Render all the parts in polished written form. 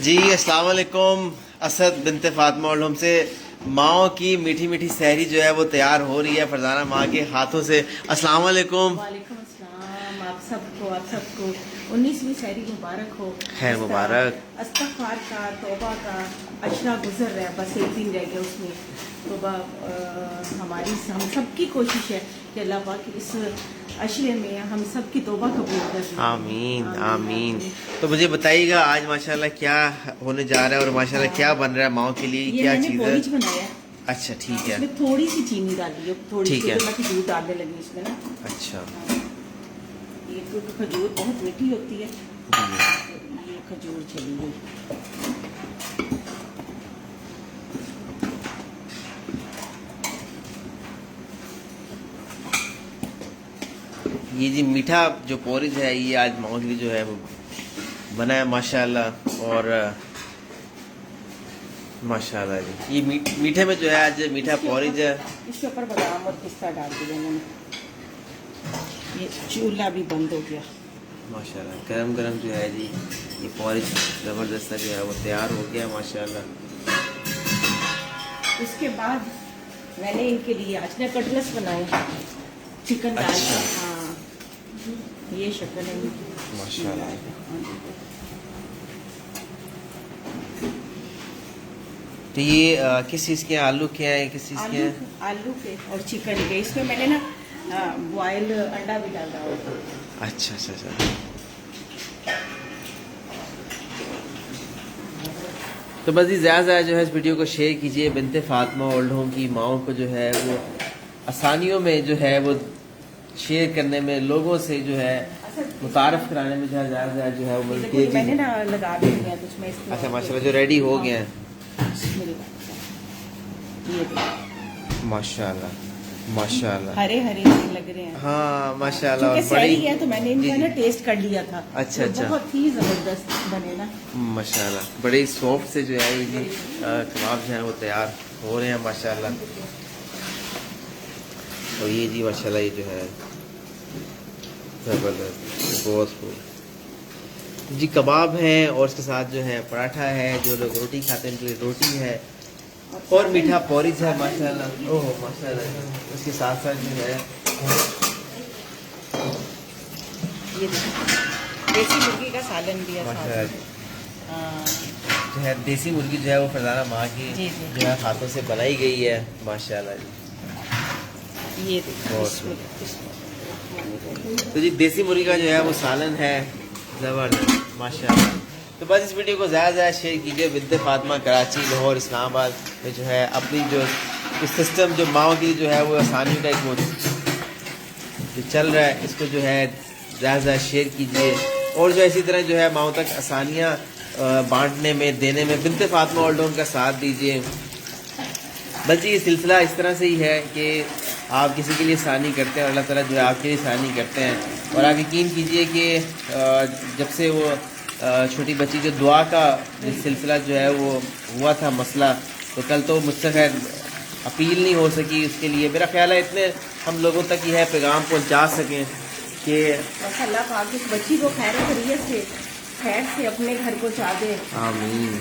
جی السلام علیکم. اسد بنت فاطمہ اور ہم سے ماؤں کی میٹھی میٹھی سحری جو ہے وہ تیار ہو رہی ہے فرزانہ ماں کے ہاتھوں سے. السلام علیکم. وعلیکم السلام. آپ سب کو 19ویں سحری مبارک ہو. خیر مبارک. استغفار کا توبہ کا اشرا گزر رہا ہے, بس ایک دن رہ گیا اس میں. توبہ ہم سب کی کوشش ہے کہ اللہ پاک اس اشرے میں ہم سب کی توبہ قبول کر. آمین آمین. تو مجھے بتائیے گا آج ماشاءاللہ کیا ہونے جا رہا ہے اور ماشاءاللہ کیا بن رہا ہے ماؤں کے لیے, کیا چیز ہے؟ پورج بنایا ہے. اچھا ٹھیک ہے. اس میں تھوڑی سی چینی ڈالی ہے, تھوڑی ٹھیک سی ہے. میں کھجور ڈالنے لگی اس میں نا. اچھا یہ کیونکہ کھجور بہت میٹھی ہوتی ہے, یہ کھجور چلی گئی. یہ جی میٹھا جو پورج ہے یہ آج ماؤں کے لیے جو ہے وہ بنا ہے ماشاءاللہ. اور ماشاءاللہ جی یہ میٹھے میں جو ہے آج میٹھا پورج ہے. اس کے اوپر بادام اور پستہ ڈال دیا میں نے. یہ چولہا بھی بند ہو گیا ماشاءاللہ. گرم گرم جو ہے جی یہ پورج زبردست جو ہے وہ تیار ہو گیا ماشاءاللہ. اس کے بعد میں نے ان کے لیے آج نا کٹلس بنائے چکن ڈال اچھا. کے. ہاں یہ شکل ہے ماشاءاللہ. تو یہ کس چیز کے آلو کے ہیں, کس چیز کے ہیں؟ آلو کے اور چکن کے. اس میں میں نے نا بوائل انڈا بھی ڈالا ہوتا. اچھا اچھا اچھا. تو بس یہ زیادہ زیادہ جو ہے اس ویڈیو کو شیئر کیجئے. بنت فاطمہ اولڈ ہوم کی ماؤں کو جو ہے وہ آسانیوں میں جو ہے وہ شیئر کرنے میں, لوگوں سے جو ہے متعارف کرانے میں جو ہے زیادہ زیادہ جو ہے وہ ملتی ہے. میں نے نا لگا دیا ہے تو اس میں. اچھا ماشاءاللہ جو ریڈی ہو گئے ہیں ماشاءاللہ ماشاءاللہ. ہرے ہرے لگ رہے ہیں. ہاں ماشاءاللہ. اور سحری ہے تو میں نے ان کا نا ٹیسٹ کر لیا تھا. اچھا اچھا. بہت ہی زبردست بنے نا ماشاءاللہ. بڑے سافٹ سے جو ہے یہ کباب جو ہیں وہ تیار ہو رہے ہیں ماشاءاللہ. اور یہ جی ماشاءاللہ یہ جو ہے زبردست بہت جی کباب ہیں, اور اس کے ساتھ جو ہے پراٹھا ہے, جو لوگ روٹی کھاتے ہیں ان کے لیے روٹی ہے, اور میٹھا پورج ہے ماشاءاللہ. اوہ ماشاءاللہ. اس کے ساتھ ساتھ جو ہے یہ دیسی مرغی کا سالن بھی ہے جو ہے دیسی مرغی جو ہے وہ فرزانہ ماں کی جو ہے ہاتھوں سے بنائی گئی ہے ماشاءاللہ جی. یہ تو جی دیسی مرغی کا جو ہے وہ سالن ہے زبردست ماشاءاللہ. تو بس اس ویڈیو کو زیادہ زیادہ شیئر کیجیے. بنت فاطمہ کراچی, لاہور, اسلام آباد میں جو ہے اپنی جو سسٹم جو ماؤں کی جو ہے وہ آسانیوں کا ایک وہ جو چل رہا ہے اس کو جو ہے زیادہ زیادہ شیئر کیجیے. اور جو اسی طرح جو ہے ماؤں تک آسانیاں بانٹنے میں دینے میں بنت فاطمہ اولڈ ہوم کا ساتھ دیجیے. بس یہ سلسلہ اس طرح سے ہی ہے کہ آپ کسی کے لیے آسانی کرتے ہیں اور اللہ تعالیٰ جو ہے آپ کے لیے آسانی کرتے ہیں. اور آپ یقین کیجئے کہ جب سے وہ چھوٹی بچی جو دعا کا سلسلہ جو ہے وہ ہوا تھا مسئلہ, تو کل تو مجھ سے خیر اپیل نہیں ہو سکی اس کے لیے. میرا خیال ہے اتنے ہم لوگوں تک یہ ہے پیغام پہنچا سکیں کہ اللہ پاک اس بچی کو خیر خیریت سے خیر سے اپنے گھر پہنچا دے. آمین.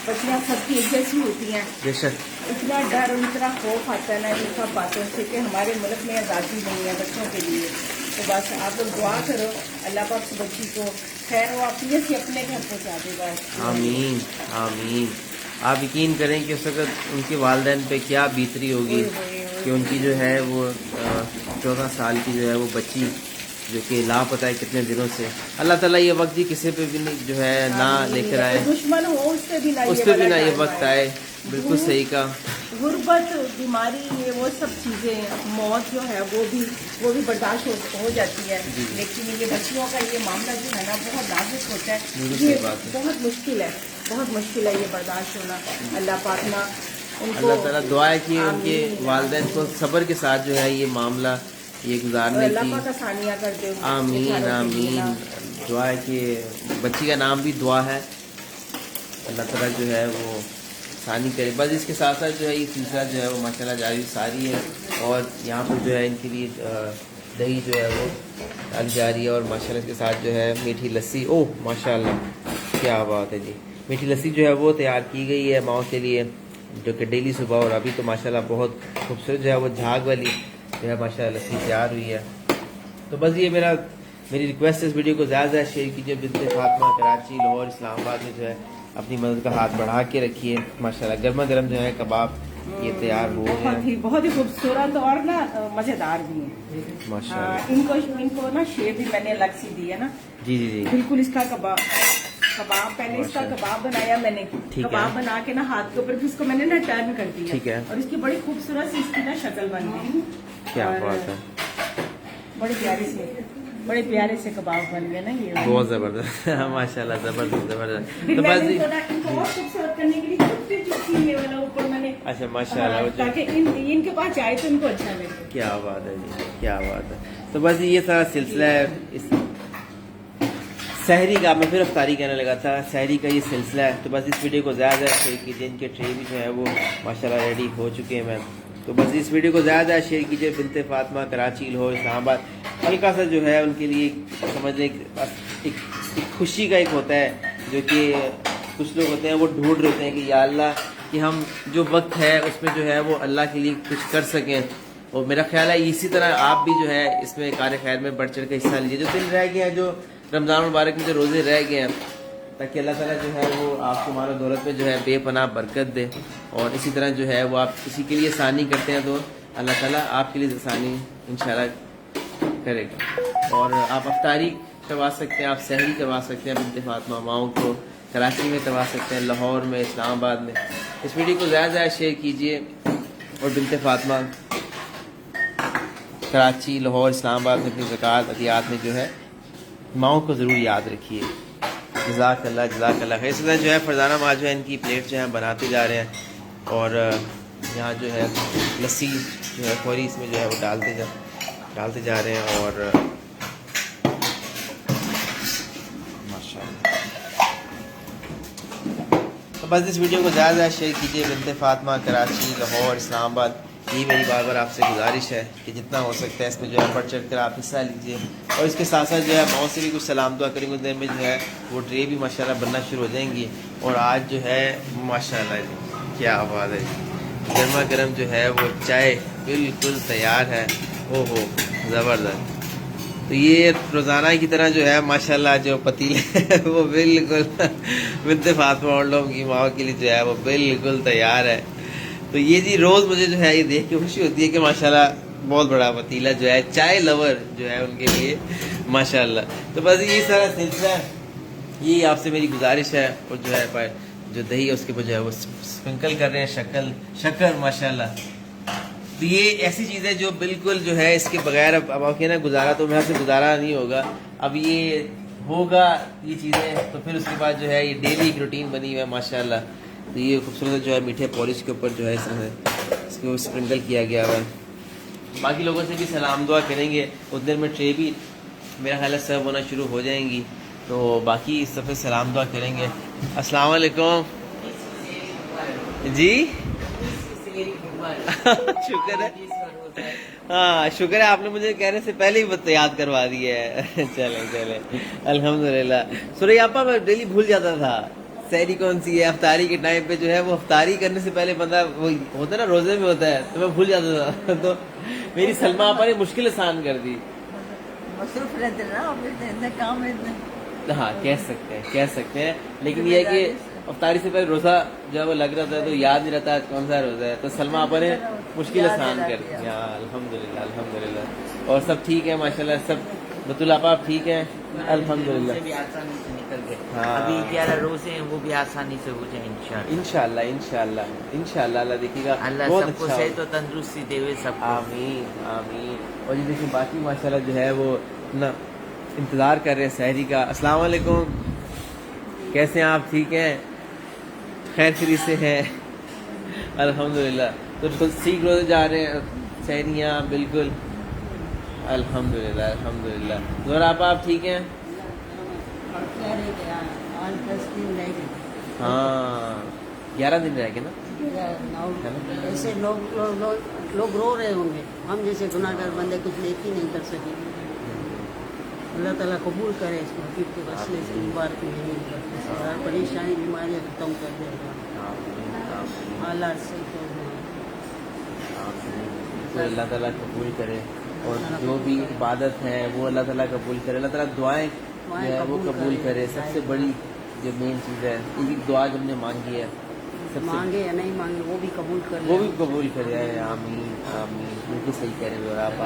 بچیاں سب کی ایک جیسی ہوتی ہیں. بے شک. اتنا ڈر اور اتنا خوف آتا ہے نا ان سب باتوں سے کہ ہمارے ملک میں آزادی نہیں ہے بچوں کے لیے. تو بس آپ لوگ دعا کرو اللہ پاک سے بچی کو خیر و عافیت سے اپنے گھر پہنچا دے گا. آمین آمین. آپ یقین کریں کہ اس وقت ان کے والدین پہ کیا بیتری ہوگی کہ ان کی جو ہے وہ 14 سال کی جو ہے وہ بچی جو کہ لاپتہ ہے کتنے دنوں سے. اللہ تعالیٰ یہ وقت جی کسی پہ بھی نہیں جو ہے نہ لے کر آئے, دشمن ہو اس پہ بھی نہ یہ وقت آئے. بالکل صحیح کا. غربت, بیماری, یہ وہ سب چیزیں, موت جو ہے وہ بھی برداشت ہو جاتی ہے. لیکن یہ بچیوں کا یہ معاملہ جو ہے نا بہت نازک ہوتا ہے. یہ بہت مشکل ہے, بہت مشکل ہے یہ برداشت ہونا. اللہ پاک نا اللہ تعالیٰ دعا ہے کہ ان کے والدین کو صبر کے ساتھ جو ہے یہ معاملہ یہ گزارنے اللہ کی. پاک آسانیاں کر دے. آمین آمین. دعا ہے کہ بچی کا نام بھی دعا ہے, اللہ تعالیٰ جو ہے وہ آسانی کرے. بس اس کے ساتھ ساتھ جو ہے یہ سلسلہ جو ہے وہ ماشاءاللہ جاری ساری ہے. اور یہاں پر جو ہے ان کے لیے دہی جو ہے وہ ڈالی جا رہی ہے, اور ماشاءاللہ اس کے ساتھ جو ہے میٹھی لسی. اوہ ماشاءاللہ کیا بات ہے جی. میٹھی لسی جو ہے وہ تیار کی گئی ہے ماؤں کے لیے، جو کہ ڈیلی صبح، اور ابھی تو ماشاءاللہ بہت خوبصورت جو ہے وہ جھاگ والی جو ہے ماشاءاللہ لسی تیار ہوئی ہے. تو بس یہ میری ریکویسٹ ہے، اس ویڈیو کو زیادہ زیادہ شیئر کیجیے. بنت فاطمہ کراچی، لاہور، اسلام آباد میں جو ہے اپنی مدد کا ہاتھ بڑھا کے رکھیے. ماشاءاللہ گرما گرم جو ہے کباب یہ تیار ہوئے ہیں، بہت ہی خوبصورت اور نا مزیدار بھی ہیں ماشاءاللہ. ان کو نا شیپ بھی میں نے الگ سی دی ہے نا. جی جی جی بالکل اس کا کباب پہلے اس کا کباب بنایا میں نے، کباب بنا کے نا ہاتھ کے اوپر پھر اس کو میں نے نا ٹرن کر دیا. ٹھیک ہے. اور اس کی بڑی خوبصورت سی اس کی نا شکل بن گئی. کیا بات ہے، بڑے پیارے سے کباب بن گئے نا یہ. بہت زبردست ماشاءاللہ، زبردست زبردست. تو میں بس نے ان کو اور خوبصورت کرنے کے لیے چھوٹی چھوٹی یہ والا اوپر میں نے، اچھا ماشاءاللہ، تاکہ ان کے پاس جائے تو ان کو اچھا لگے. کیا بات ہے جی، کیا بات ہے. تو بس یہ سارا سلسلہ ہے اس سحری کا. میں پھر افطاری کہنے لگا تھا، سحری کا یہ سلسلہ ہے. تو بس اس ویڈیو کو زیادہ شیئر کیجیے. ان کے ٹرے بھی جو ہے وہ ماشاءاللہ ریڈی ہو چکے ہیں. تو بس اس ویڈیو کو زیادہ شیئر کیجیے. بنت فاطمہ کراچی، لاہور، اسلام آباد، ہلکا سا جو ہے ان کے لیے سمجھ لیں ایک خوشی کا ایک ہوتا ہے، جو کہ کچھ لوگ ہوتے ہیں وہ ڈھونڈ رہے ہوتے ہیں کہ یا اللہ کہ ہم جو وقت ہے اس میں جو ہے وہ اللہ کے لیے کچھ کر سکیں. اور میرا خیال ہے اسی طرح آپ بھی جو ہے اس میں کار خیر میں بڑھ چڑھ کے حصہ لیجیے. جو دن رہ گئے ہیں، جو رمضان مبارک میں جو روزے رہ گئے ہیں، تاکہ اللہ تعالیٰ جو ہے وہ آپ کو مال و دولت میں جو ہے بے پناہ برکت دے. اور اسی طرح جو ہے وہ آپ کسی کے لیے آسانی کرتے ہیں تو اللہ تعالیٰ آپ کے لیے آسانی انشاءاللہ کرے گا. اور آپ افطاری کروا سکتے ہیں، آپ سحری کروا سکتے ہیں بنت فاطمہ ماؤں کو. کراچی میں کروا سکتے ہیں، لاہور میں، اسلام آباد میں. اس ویڈیو کو زیادہ زیادہ شیئر کیجیے. اور بنت فاطمہ کراچی، لاہور، اسلام آباد میں اپنی زکوٰۃ عطیات میں جو ہے ماؤں کو ضرور یاد رکھیے. جزاک اللہ، جزاک اللہ خیر. اس طرح جو ہے فرزانہ ماں جو ہے ان کی پلیٹ جو ہے بناتے جا رہے ہیں، اور یہاں جو ہے لسی جو ہے فوری اس میں جو ہے وہ ڈالتے جا رہے ہیں. اور ماشاءاللہ تو بس اس ویڈیو کو زیادہ زیادہ شیئر کیجیے. بنت فاطمہ کراچی، لاہور، اسلام آباد، یہ میری بار بار آپ سے گزارش ہے کہ جتنا ہو سکتا ہے اس میں جو ہے بڑھ چڑھ کر آپ حصہ لیجیے. اور اس کے ساتھ ساتھ جو ہے ماؤں سے بھی کچھ سلام دعا کریں گے. دیر میں جو ہے وہ ٹرے بھی ماشاءاللہ بننا شروع ہو جائیں گی. اور آج جو ہے ماشاءاللہ جی کیا بات ہے جی، گرما گرم جو ہے وہ چائے بالکل تیار ہے. او ہو زبردست. تو یہ روزانہ کی طرح جو ہے ماشاءاللہ جو پتیلے وہ بالکل بنت فاطمہ اور لوگوں کی ماں کے لیے جو ہے وہ بالکل تیار ہے. تو یہ جی روز مجھے جو ہے یہ دیکھ کے خوشی ہوتی ہے کہ ماشاءاللہ بہت بڑا پتیلا جو ہے چائے لور جو ہے ان کے لیے ماشاءاللہ. تو بس یہ سارا سلسلہ ہے، یہ آپ سے میری گزارش ہے. اور جو ہے جو دہی ہے اس کے اوپر جو ہے وہ اسپرنکل کر رہے ہیں شکر ماشاءاللہ. تو یہ ایسی چیز ہے جو بالکل جو ہے اس کے بغیر اب آپ کے نا گزارا تو میرے سے گزارا نہیں ہوگا. اب یہ ہوگا یہ چیزیں تو پھر اس کے بعد جو ہے یہ ڈیلی ایک روٹین بنی ہوئی ہے ماشاءاللہ. تو یہ خوبصورت جو ہے میٹھے پالش کے اوپر جو ہے اس کو اسپرنکل کیا گیا ہوا ہے. باقی لوگوں سے بھی سلام دعا کریں گے. اس دیر میں ٹرے بھی میرا خیال ہے سرو ہونا شروع ہو جائیں گی. تو باقی اس دفعہ سلام دعا کریں گے. السلام علیکم جی. شکر ہے، ہاں شکر ہے آپ نے مجھے کہنے سے پہلے ہی یاد کروا دیا ہے. چلیں الحمدللہ. سورے آپا میں ڈیلی بھول جاتا تھا سحری کون سی ہے. افطاری کے ٹائم پہ جو ہے وہ افطاری کرنے سے پہلے بندہ وہ ہوتا ہے نا روزے میں ہوتا ہے تو میں بھول جاتا تھا. تو میری سلمہ آپا نے مشکل آسان کر دی. مصروف رہتے نا کام میں. ہاں کہہ سکتے ہیں لیکن یہ ہے کہ افطاری سے پہلے روزہ جب وہ لگ رہا تھا تو یاد نہیں رہتا کون سا روزہ ہے. تو سلمہ آپا نے مشکل آسان کر دیا. الحمدللہ. اور سب ٹھیک ہے ماشاءاللہ. سب بطول آپا آپ ٹھیک ہیں الحمدللہ. ہاں ابھی 11 روزے ہیں وہ بھی آسانی سے ہو جائیں انشاءاللہ. اللہ دیکھیے گا. اللہ بہت سب کو اچھا صحت و تندرستی دے ہوئے سب کو. آمین. اور یہ دیکھیں باقی ماشاءاللہ جو ہے وہ اپنا انتظار کر رہے ہیں سحری کا. السلام علیکم، کیسے ہیں آپ؟ ٹھیک ہیں، خیر خیریت سے ہیں الحمدللہ. تو خود سیکھ روزے جا رہے ہیں سحریاں بالکل الحمدللہ. ذرا آپ ٹھیک ہیں؟ ہاں 11 دن رہ گئے نا. ایسے لوگ رو رہے ہوں گے، ہم جیسے گناہگار بندے کچھ نیکی نہیں کر سکے. اللہ تعالیٰ قبول کرے اس محبت کو وسیلے سے مبارک ہر پریشانی بیماریاں ختم کر دے گا حالات سے تو تو اللہ تعالیٰ قبول کرے اور جو بھی عبادت ہے وہ اللہ تعالیٰ قبول کرے. اللہ تعالیٰ دعائیں جو ہے وہ قبول کرے. سب سے بڑی جو مین چیز ہے ایک دعا جو ہم نے مانگی ہے سب سے مانگے یا نہیں مانگے وہ بھی قبول کر وہ بھی قبول کرے. آمین آمین. بالکل صحیح کہہ رہے ہو آپ.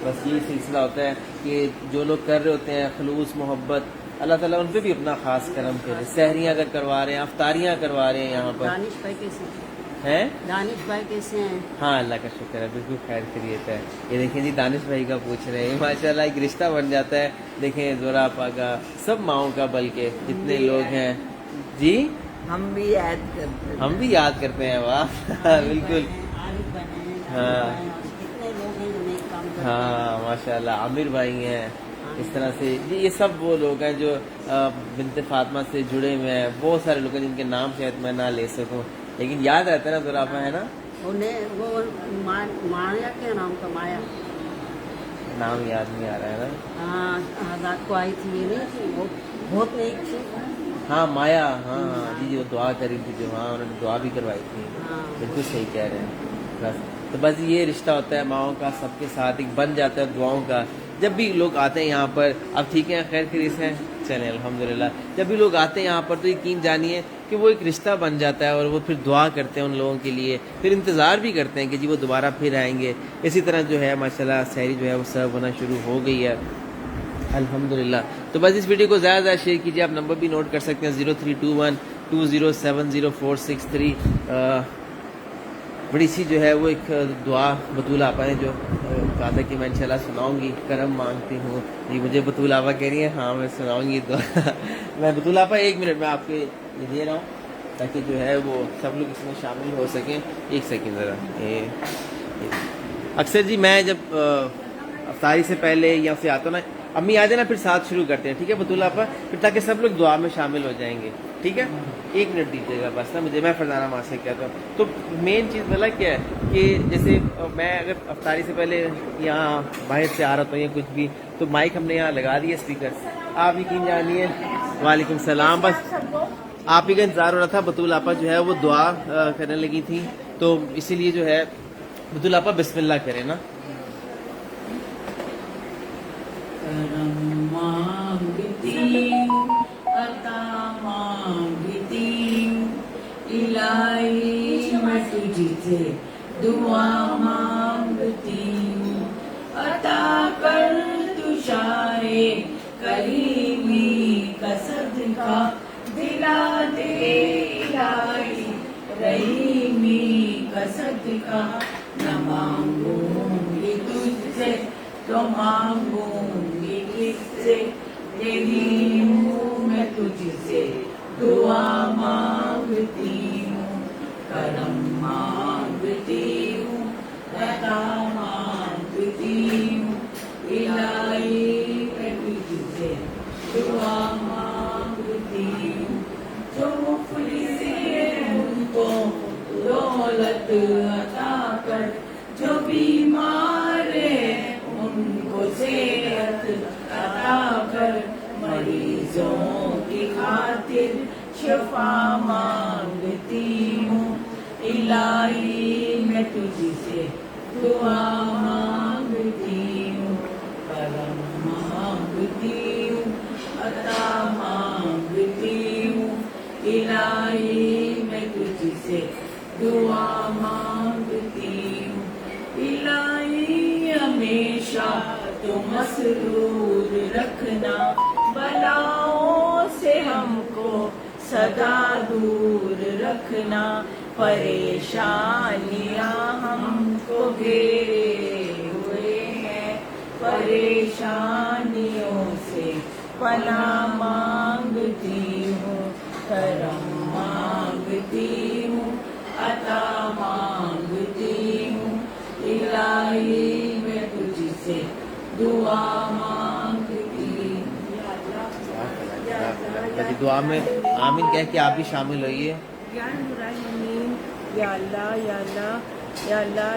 بس یہ سلسلہ ہوتا ہے کہ جو لوگ کر رہے ہوتے ہیں خلوص محبت اللہ تعالیٰ ان پہ بھی اپنا خاص کرم کرے. سحریاں اگر کروا رہے ہیں افطاریاں کروا رہے ہیں یہاں پر دانش بھائی کیسے ہیں. دانش بھائی کیسے ہیں؟ ہاں اللہ کا شکر ہے بالکل خیر خیریت ہے. یہ دیکھیں جی دانش بھائی کا پوچھ رہے ہیں ماشاء اللہ ایک رشتہ بن جاتا ہے. دیکھیں زورا آپا کا سب ماؤں کا بلکہ جتنے لوگ ہیں جی ہم بھی یاد کرتے ہم بھی یاد کرتے ہیں. واہ بالکل عارف بنے ہیں ہاں. کتنے لوگ ہیں جو نیک کام کرتے ہیں. ہاں ماشاء اللہ عامر بھائی ہیں اس طرح سے جی. یہ سب وہ لوگ ہیں جو بنت فاطمہ سے جڑے ہوئے ہیں. بہت سارے لوگ ہیں جن کے نام شاید میں نہ لے سکوں لیکن یاد رہتا ہے نا زورا آپا ہے نا. انہیں وہ مایا کیا نام کا مایا نام یاد نہیں آ رہا ہے نا. ہاں رات کو آئی تھی یہ نہیں تھی وہ بہت نیک تھی. ہاں مایا ہاں جی جو دعا کری تھی جو ہاں انہوں نے دعا بھی کروائی تھی. ہاں بالکل صحیح کہہ رہے ہیں. بس تو بس یہ رشتہ ہوتا ہے ماؤں کا سب کے ساتھ ایک بن جاتا ہے دعاؤں کا. جب بھی لوگ آتے ہیں یہاں پر اب ٹھیک ہے خیر خیریت سے چلیں الحمدللہ. جب بھی لوگ آتے ہیں یہاں پر تو یقین جانیے کہ وہ ایک رشتہ بن جاتا ہے اور وہ پھر دعا کرتے ہیں ان لوگوں کے لیے. پھر انتظار بھی کرتے ہیں کہ جی وہ دوبارہ پھر آئیں گے. اسی طرح جو ہے ماشاءاللہ سحری جو ہے وہ سرو ہونا شروع ہو گئی ہے الحمدللہ. تو بس اس ویڈیو کو زیادہ زیادہ شیئر کیجیے. آپ نمبر بھی نوٹ کر سکتے ہیں 032120700463. بڑی سی جو ہے وہ ایک دعا بطول آپا ہے جو کہا تھا کہ میں انشاءاللہ سناؤں گی. کرم مانگتی ہوں جی مجھے بطول آپا کہہ رہی ہیں ہاں میں سناؤں گی دعا. میں بطول آپا 1 منٹ میں آپ کے یہ دے رہا ہوں تاکہ جو ہے وہ سب لوگ اس میں شامل ہو سکیں. 1 سیکنڈ ذرا. اکثر جی میں جب افطاری سے پہلے یا سے آتا ہوں نا امی آ جانا پھر ساتھ شروع کرتے ہیں. ٹھیک ہے بطول آپا پھر تاکہ سب لوگ دعا میں شامل ہو جائیں گے. ٹھیک ہے 1 منٹ دیجیے گا بس نا مجھے. میں فرزانہ ماں سے کہتا ہوں. تو مین چیز بلا کیا ہے کہ جیسے میں اگر افطاری سے پہلے یہاں باہر سے آ رہا ہوں یا کچھ بھی تو مائک ہم نے یہاں لگا دیا اسپیکر. آپ یقین جانیے وعلیکم السلام. بس آپ ہی کا انتظار ہو رہا تھا. بطول آپا جو ہے وہ دعا کرنے لگی تھی تو اسی لیے جو ہے بطول آپا بسم اللہ کریں نا. کرم مانگتی عطا مانگتی الہی میں تجھ سے دعا مانگتی ہوں. عطا کر تو شاہ کریمی کا صدقہ دلا دے الہی رحیمی کا صدقہ. نہ مانگوں گی تجھ سے تو مانگوں گی کس سے. تیری ہوں میں تجھ سے دعا مانگتی ہوں. کرم مانگتی ہوں عطا مانگتی ہوں الہی میں تجھ سے دعا مانگتی ہوں. جو مفلس ہیں ان کو دولت عطا کر. جو بیمار ہیں ان کو صحت عطا کر. مریضوں کی خاطر شفا مانگتی ہوں الہی میں تجھ سے دعا مانگتی ہوں. کرم مانگتی ہوں عطا مانگتی ہوں الہی میں تجھ سے دعا مانگتی ہوں. الہی ہمیشہ تو مسرور رکھنا. بلاؤں سے ہم کو سدا دور رکھنا. پریشانیاں ہم کو گھیرے ہوئے ہیں. پریشانیوں سے پناہ مانگتی ہوں. کرم مانگتی ہوں عطا مانگتی ہوں الہی میں تجھ سے دعا مانگتی ہوں. دعا میں آمین کہہ کے آپ بھی شامل ہوئیے. یا الرحمن یا اللہ یا اللہ یا اللہ.